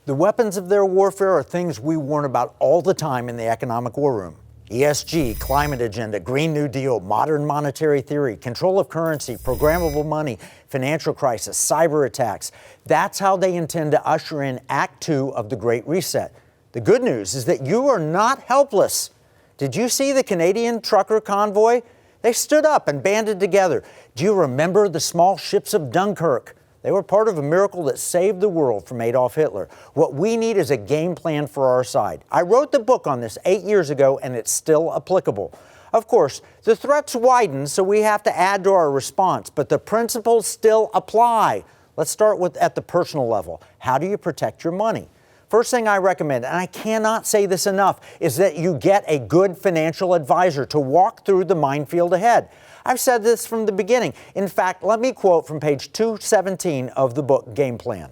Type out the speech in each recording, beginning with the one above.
The weapons of their warfare are things we warn about all the time in the economic war room. ESG, climate agenda, Green New Deal, modern monetary theory, control of currency, programmable money, financial crisis, cyber attacks. That's how they intend to usher in Act Two of the Great Reset. The good news is that you are not helpless. Did you see the Canadian trucker convoy? They stood up and banded together. Do you remember the small ships of Dunkirk? They were part of a miracle that saved the world from Adolf Hitler. What we need is a game plan for our side. I wrote the book on this 8 years ago, and it's still applicable. Of course, the threats widen, so we have to add to our response, but the principles still apply. Let's start with at the personal level. How do you protect your money? First thing I recommend, and I cannot say this enough, is that you get a good financial advisor to walk through the minefield ahead. I've said this from the beginning. In fact, let me quote from page 217 of the book Game Plan.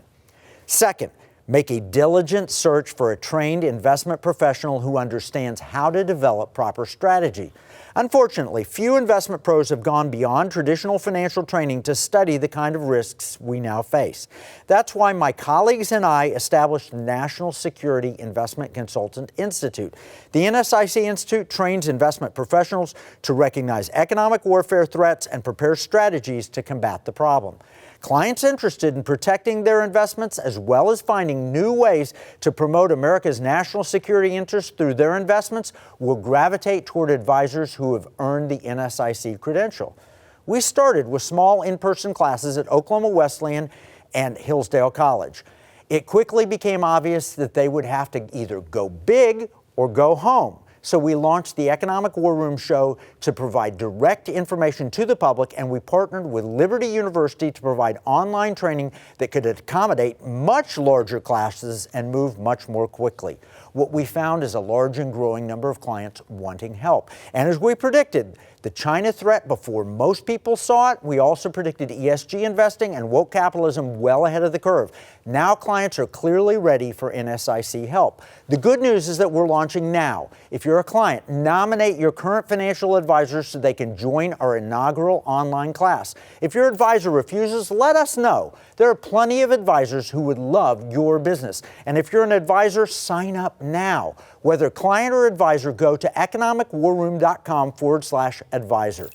Second, make a diligent search for a trained investment professional who understands how to develop proper strategy. Unfortunately, few investment pros have gone beyond traditional financial training to study the kind of risks we now face. That's why my colleagues and I established the National Security Investment Consultant Institute. The NSIC Institute trains investment professionals to recognize economic warfare threats and prepare strategies to combat the problem. Clients interested in protecting their investments as well as finding new ways to promote America's national security interests through their investments will gravitate toward advisors who have earned the NSIC credential. We started with small in-person classes at Oklahoma Wesleyan and Hillsdale College. It quickly became obvious that they would have to either go big or go home. So we launched the Economic War Room Show to provide direct information to the public, and we partnered with Liberty University to provide online training that could accommodate much larger classes and move much more quickly. What we found is a large and growing number of clients wanting help. And as we predicted, the China threat before most people saw it, we also predicted ESG investing and woke capitalism well ahead of the curve. Now clients are clearly ready for NSIC help. The good news is that we're launching now. If you're a client, nominate your current financial advisor so they can join our inaugural online class. If your advisor refuses, let us know. There are plenty of advisors who would love your business. And if you're an advisor, sign up now. Whether client or advisor, go to economicwarroom.com/advisor.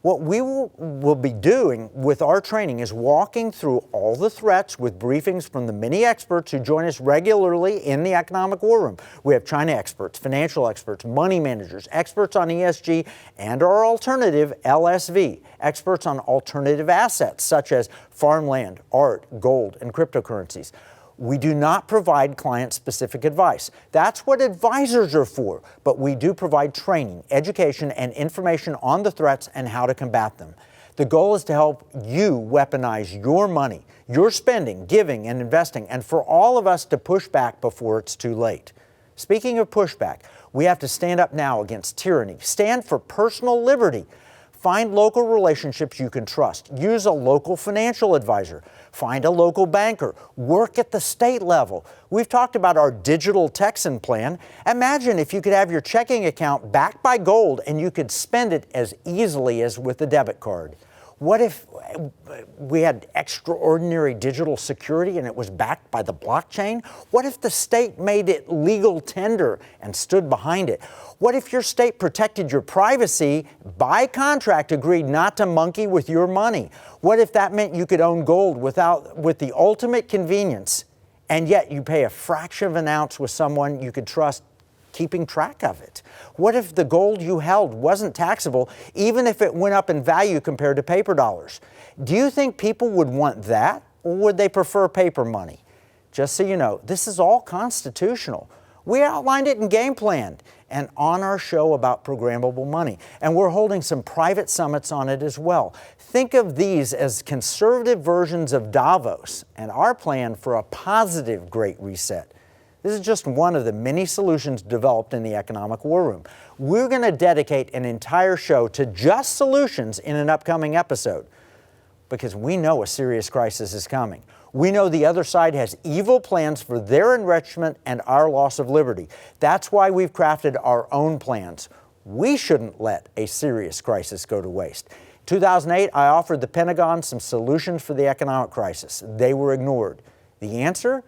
What we will be doing with our training is walking through all the threats with briefings from the many experts who join us regularly in the Economic War Room. We have China experts, financial experts, money managers, experts on ESG, and our alternative, LSV, experts on alternative assets such as farmland, art, gold, and cryptocurrencies. We do not provide client-specific advice. That's what advisors are for, but we do provide training, education, and information on the threats and how to combat them. The goal is to help you weaponize your money, your spending, giving, and investing, and for all of us to push back before it's too late. Speaking of pushback, we have to stand up now against tyranny. Stand for personal liberty. Find local relationships you can trust. Use a local financial advisor. Find a local banker. Work at the state level. We've talked about our digital Texan plan. Imagine if you could have your checking account backed by gold and you could spend it as easily as with a debit card. What if we had extraordinary digital security and it was backed by the blockchain? What if the state made it legal tender and stood behind it? What if your state protected your privacy, by contract agreed not to monkey with your money? What if that meant you could own gold with the ultimate convenience, and yet you pay a fraction of an ounce with someone you could trust keeping track of it? What if the gold you held wasn't taxable, even if it went up in value compared to paper dollars? Do you think people would want that, or would they prefer paper money? Just so you know, this is all constitutional. We outlined it in Game Plan and on our show about programmable money. And we're holding some private summits on it as well. Think of these as conservative versions of Davos and our plan for a positive Great Reset. This is just one of the many solutions developed in the Economic War Room. We're going to dedicate an entire show to just solutions in an upcoming episode, because we know a serious crisis is coming. We know the other side has evil plans for their enrichment and our loss of liberty. That's why we've crafted our own plans. We shouldn't let a serious crisis go to waste. In 2008, I offered the Pentagon some solutions for the economic crisis. They were ignored. The answer?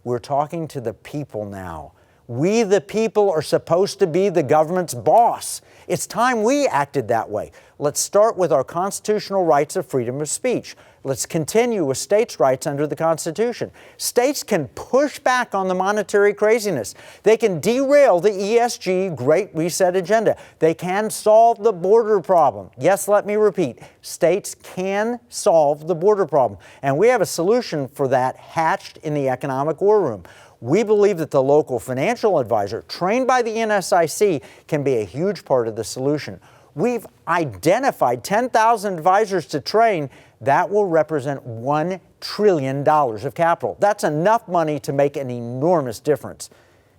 We're talking to the people now. We, the people, are supposed to be the government's boss. It's time we acted that way. Let's start with our constitutional rights of freedom of speech. Let's continue with states' rights under the Constitution. States can push back on the monetary craziness. They can derail the ESG Great Reset agenda. They can solve the border problem. Yes, let me repeat, states can solve the border problem. And we have a solution for that hatched in the economic war room. We believe that the local financial advisor trained by the NSIC can be a huge part of the solution. We've identified 10,000 advisors to train. That will represent $1 trillion of capital. That's enough money to make an enormous difference.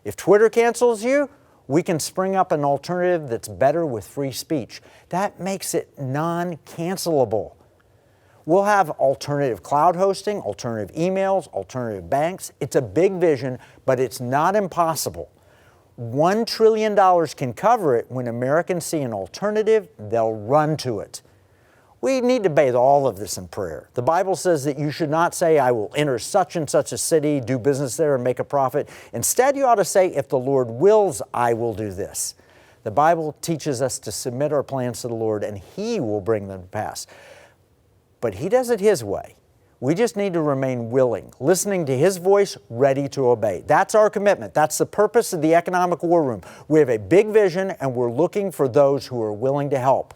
If Twitter cancels you, we can spring up an alternative that's better with free speech. That makes it non-cancelable. We'll have alternative cloud hosting, alternative emails, alternative banks. It's a big vision, but it's not impossible. $1 trillion can cover it. When Americans see an alternative, they'll run to it. We need to bathe all of this in prayer. The Bible says that you should not say, I will enter such and such a city, do business there, and make a profit. Instead, you ought to say, if the Lord wills, I will do this. The Bible teaches us to submit our plans to the Lord, and He will bring them to pass. But He does it His way. We just need to remain willing, listening to His voice, ready to obey. That's our commitment. That's the purpose of the Economic War Room. We have a big vision, and we're looking for those who are willing to help.